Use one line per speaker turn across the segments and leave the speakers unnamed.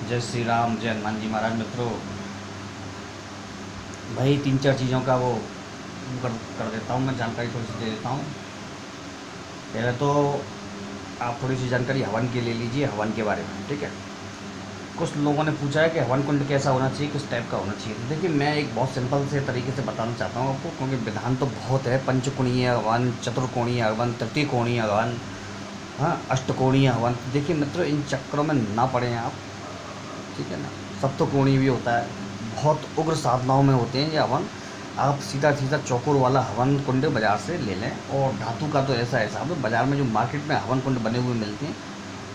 जय श्री राम, जय हनुमान जी महाराज। मित्रों, भाई तीन चार चीज़ों का वो कर देता हूँ, मैं जानकारी थोड़ी सी दे देता हूँ। पहले तो आप थोड़ी सी जानकारी हवन की ले लीजिए, हवन के बारे में। ठीक है, कुछ लोगों ने पूछा है कि हवन कुंड कैसा होना चाहिए, किस टाइप का होना चाहिए। तो देखिए, मैं एक बहुत सिंपल से तरीके से बताना चाहता हूँ आपको, क्योंकि विधान तो बहुत है। पंचकोणीय हवन, चतुर्कोणीय हवन, तृतीय कोणीय हवन, हाँ, अष्टकोणीय हवन। देखिए मित्रों, इन चक्करों में ना पड़े आप। ठीक है ना, सप्तकोणीय भी होता है, बहुत उग्र साधनाओं में होते हैं ये हवन। आप सीधा सीधा चौकोर वाला हवन कुंड बाज़ार से ले लें। और धातु का तो ऐसा हिसाब है, बाज़ार में जो मार्केट में हवन कुंड बने हुए मिलते हैं,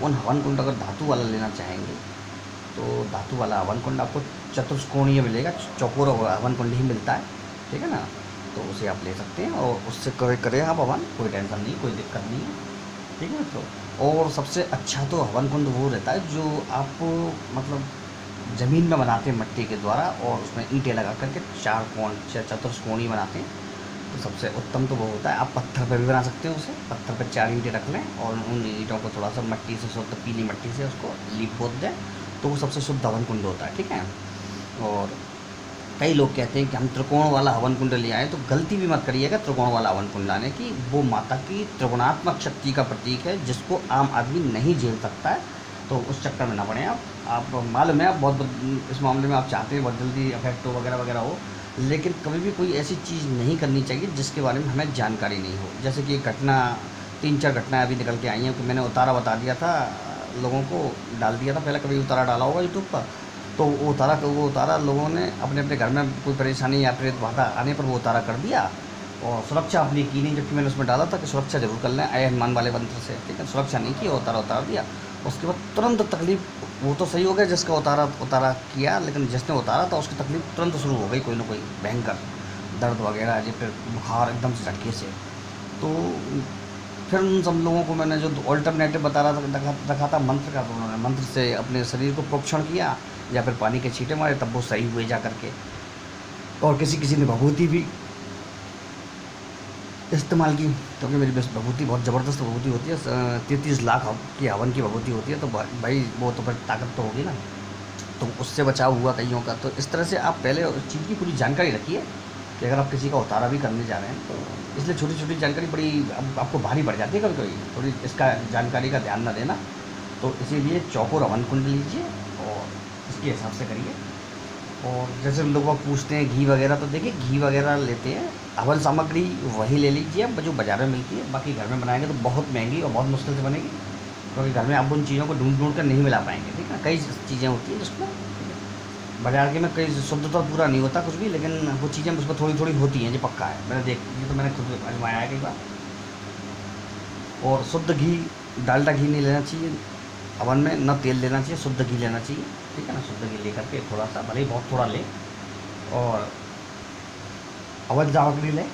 उन हवन कुंड अगर धातु वाला लेना चाहेंगे तो धातु वाला हवन कुंड आपको चतुष्कोणीय मिलेगा, चौकोर हवन कुंड ही मिलता है। ठीक है ना, तो उसे आप ले सकते हैं और उससे करें आप हवन, कोई टेंशन नहीं, कोई दिक्कत नहीं है। ठीक है मित्रों, और सबसे अच्छा तो हवन कुंड वो रहता है जो आप मतलब ज़मीन में बनाते हैं मिट्टी के द्वारा, और उसमें ईंटें लगा करके चार कोण चतुष्कोणीय बनाते हैं। तो सबसे उत्तम तो वो होता है। आप पत्थर पर भी बना सकते हो उसे, पत्थर पर चार ईंटें रख लें और उन ईंटों को थोड़ा सा मिट्टी से, शुद्ध पीली मिट्टी से उसको लीप पोत दें, तो वो सबसे शुद्ध हवन कुंड होता है। ठीक है, और कई लोग कहते हैं कि हम त्रिकोण वाला हवन कुंड ले आए, तो गलती भी मत करिएगा त्रिकोण वाला हवन कुंड लाने की। वो माता की त्रिगुणात्मक शक्ति का प्रतीक है, जिसको आम आदमी नहीं झेल सकता है। तो उस चक्कर में ना पड़े आप मालूम है, आप बहुत इस मामले में आप चाहते हैं बहुत जल्दी इफेक्ट हो वगैरह वगैरह हो, लेकिन कभी भी कोई ऐसी चीज़ नहीं करनी चाहिए जिसके बारे में हमें जानकारी नहीं हो। जैसे कि घटना, तीन चार घटनाएं अभी निकल के आई हैं कि मैंने उतारा बता दिया था, लोगों को डाल दिया था। पहले कभी उतारा डाला होगा यूट्यूब पर, तो वो उतारा लोगों ने अपने अपने घर में कोई परेशानी या प्रेत बाधा आने पर वो उतारा कर दिया, और सुरक्षा अपनी की नहीं, जबकि मैंने उसमें डाला था कि सुरक्षा जरूर कर लें आय हनुमान वाले मंत्र से। ठीक है, सुरक्षा नहीं की और उतार दिया। उसके बाद तुरंत तकलीफ, वो तो सही हो गया जिसका उतारा किया, लेकिन जिसने उतारा था उसकी तकलीफ तुरंत शुरू हो गई, कोई ना कोई भयंकर दर्द वगैरह, या फिर बुखार एकदम से झटके से। तो फिर उन सब लोगों को मैंने जो ऑल्टरनेटिव बता रहा था, रखा था मंत्र का, तो उन्होंने मंत्र से अपने शरीर को प्रोक्षण किया या फिर पानी के छींटे मारे, तब वो सही हुए जा करके। और किसी किसी ने भभूति भी इस्तेमाल की, क्योंकि मेरी बस भभूति बहुत ज़बरदस्त भभूति होती है, 33 लाख की हवन की भभूति होती है। तो भाई वो तो फिर ताकत तो होगी ना, तो उससे बचाव हुआ कईयों का। तो इस तरह से आप पहले उस चीज़ की पूरी जानकारी रखिए कि अगर आप किसी का उतारा भी करने जा रहे हैं, तो इसलिए छोटी छोटी जानकारी बड़ी आपको भारी पड़ जाती है कभी कभी, थोड़ी इसका जानकारी का ध्यान ना देना। तो इसीलिए चौकोर हवन कुंड लीजिए और इसके हिसाब से करिए। और जैसे लोग पूछते हैं घी वगैरह, तो देखिए घी वगैरह लेते हैं, हवन सामग्री वही ले लीजिए आप जो बाज़ार में मिलती है। बाकी घर में बनाएंगे तो बहुत महंगी और बहुत मुश्किल से बनेगी, क्योंकि घर में आप उन चीज़ों को ढूंढ ढूंढ कर नहीं मिला पाएंगे। ठीक है, कई चीज़ें होती हैं जिसमें बाजार के में कई शुद्धता पूरा नहीं होता कुछ भी, लेकिन वो चीज़ें उसमें थोड़ी थोड़ी होती हैं, जो पक्का है। ये तो मैंने खुद आजमाया है कई बार। और शुद्ध घी, डालडा घी नहीं लेना चाहिए हवन में, न तेल लेना चाहिए, शुद्ध घी लेना चाहिए। ठीक है ना, शुद्ध घी लेकर के थोड़ा सा, भले ही बहुत थोड़ा लें, और हवन सामग्री लें।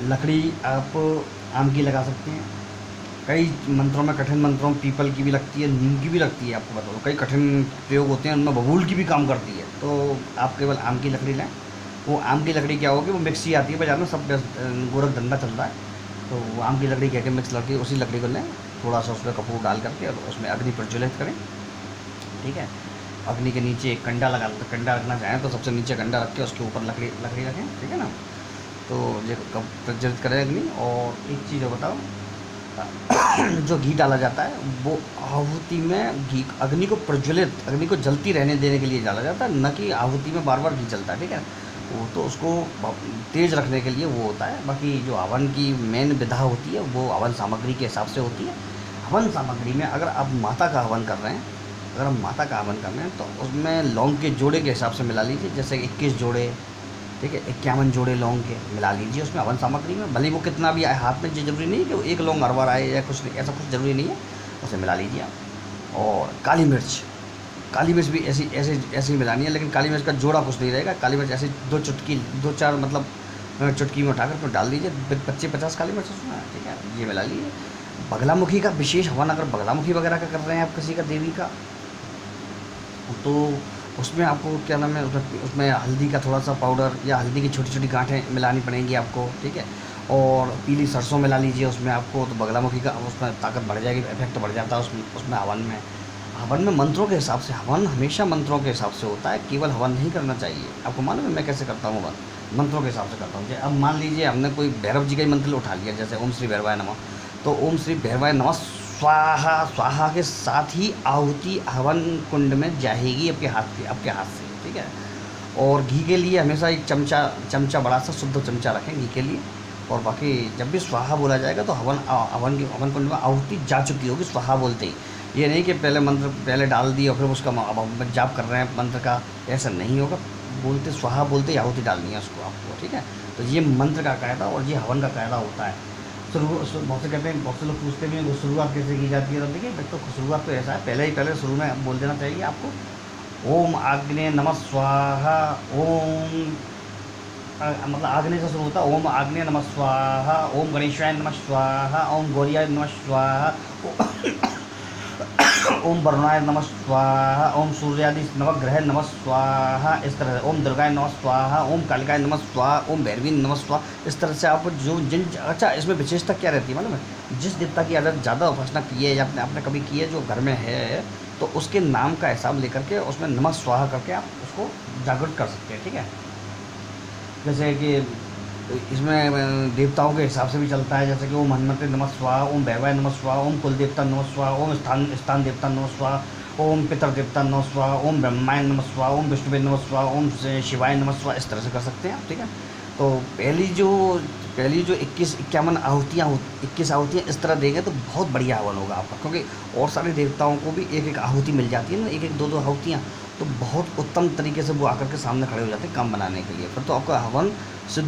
लकड़ी आप आम की लगा सकते हैं, कई मंत्रों में, कठिन मंत्रों में पीपल की भी लगती है, नीम की भी लगती है। आपको बता दो, कई कठिन प्रयोग होते हैं उनमें बबूल की भी काम करती है। तो आप केवल आम की लकड़ी लें। वो आम की लकड़ी क्या होगी, वो मिक्सी आती है बाज़ार में, सब गोरख धंधा चल रहा है। तो वो आम की लकड़ी कह के मिक्स लकड़ी, उसी लकड़ी को लें, थोड़ा सा उसमें कपूर डाल करके और उसमें अग्नि प्रज्वलित करें। ठीक है, अग्नि के नीचे एक कंडा लगा, तो कंडा रखना चाहें तो सबसे नीचे कंडा रख के उसके ऊपर लकड़ी लकड़ी रखें। ठीक है ना, तो ये कब प्रज्वलित करें अग्नि। और एक चीज़ बताओ, जो घी डाला जाता है वो आहुति में घी, अग्नि को प्रज्वलित, अग्नि को जलती रहने देने के लिए डाला जाता है, न कि आहुति में बार बार घी जलता है। ठीक है, वो तो उसको तेज़ रखने के लिए वो होता है। बाकी जो हवन की मेन विधा होती है वो हवन सामग्री के हिसाब से होती है। हवन सामग्री में अगर आप माता का हवन कर रहे हैं, अगर हम माता का हवन कर रहे हैं, तो उसमें लौंग के जोड़े के हिसाब से मिला लीजिए। जैसे 21 जोड़े, ठीक है, 51 जोड़े लौंग के मिला लीजिए उसमें हवन सामग्री में। भले वो कितना भी आए हाथ में, ज़रूरी नहीं कि वो एक लौंग हर बार आए या कुछ, ऐसा कुछ ज़रूरी नहीं है, उसे मिला लीजिए आप। और काली मिर्च भी ऐसे ही मिलानी है, लेकिन काली मिर्च का जोड़ा कुछ नहीं रहेगा। काली मिर्च ऐसे 2 4 मतलब चुटकी में उठाकर तो डाल दीजिए, 25-50 काली मिर्च उसमें। ठीक है, ये मिला लीजिए। बगलामुखी का विशेष हवन, अगर बगलामुखी वगैरह का कर रहे हैं आप किसी का, देवी का, तो उसमें आपको क्या नाम है, उसमें हल्दी का थोड़ा सा पाउडर या हल्दी की छोटी छोटी गांठें मिलानी पड़ेंगी आपको। ठीक है, और पीली सरसों मिला लीजिए उसमें आपको, तो बगलामुखी का उसमें ताकत बढ़ जाएगी, इफेक्ट बढ़ जाता है उसमें हवन में। हवन में मंत्रों के हिसाब से, हवन हमेशा मंत्रों के हिसाब से होता है, केवल हवन नहीं करना चाहिए। आपको मालूम है मैं कैसे करता हूँ हवन? मंत्रों के हिसाब से करता हूँ। अब मान लीजिए हमने कोई भैरव जी का ही मंत्र उठा लिया, जैसे ओम श्री भैरवाय नमः, तो ओम श्री भैरवाय नमः स्वाहा, स्वाहा के साथ ही आहुति हवन कुंड में जाएगी आपके हाथ से, ठीक है। और घी के लिए हमेशा एक चमचा बड़ा सा शुद्ध चमचा रखें घी के लिए। और बाकी जब भी स्वाहा बोला जाएगा तो हवन कुंड में आहुति जा चुकी होगी स्वाहा बोलते ही। ये नहीं कि पहले मंत्र पहले डाल दिया और फिर उसका अब हम जाप कर रहे हैं मंत्र का, ऐसा नहीं होगा। बोलते स्वाहा बोलते ही आहुति डालनी है उसको आपको, ठीक है। तो ये मंत्र का कायदा और ये हवन का कायदा होता है। बहुत से कहते हैं, बहुत से लोग पूछते भी हैं वो शुरुआत कैसे की जाती है। तो देखिए तो शुरुआत तो ऐसा है, पहले शुरू में बोल देना चाहिए आपको, ओम आग्नेय नमः स्वाहा, ओम मतलब आग्नेय से शुरू होता है, ओम आग्नेय नमः स्वाहा, ओम गणेशाय नमः स्वाहा, ओम गौरियाय नमः स्वाहा, ओम वरुणाय नमः स्वाहा, ओम सूर्यादि नवग्रह नमः स्वाहा, इस तरह से ओम दुर्गाय नमः स्वाहा, ओम कालिकाय नमः स्वाहा, ओम भैरवी नमः स्वाहा। इस तरह से आप जो जिन अच्छा इसमें विशेषता क्या रहती है मालूम है? जिस देवता की अगर ज़्यादा उपासना की है या आपने कभी की है जो घर में है, तो उसके नाम का हिसाब लेकर के उसमें नमः स्वाहा करके आप उसको जागृत कर सकते हैं, ठीक है। जैसे कि इसमें देवताओं के हिसाब से भी चलता है, जैसे कि ओम हनुमते नमः स्वाहा, ओम भैरवाय नमः स्वाहा, ओम कुल देवता नमः स्वाहा, ओम स्थान देवता नमः स्वाहा, ओम पितर देवता नमः स्वाहा, ओम ब्रह्माय नमः स्वाहा, ओम विष्णुवे नमः स्वाहा, ओम शिवाय नमः स्वाहा। इस तरह से कर सकते हैं आप, ठीक है। तो पहली जो 21 आहुतियाँ इस तरह देंगे तो बहुत बढ़िया हवन होगा आपका, क्योंकि और सारे देवताओं को भी एक एक आहुति मिल जाती है ना, एक एक दो आहुतियाँ, तो बहुत उत्तम तरीके से वो आकर के सामने खड़े हो जाते हैं काम बनाने के लिए। फिर तो आपका हवन सिद्ध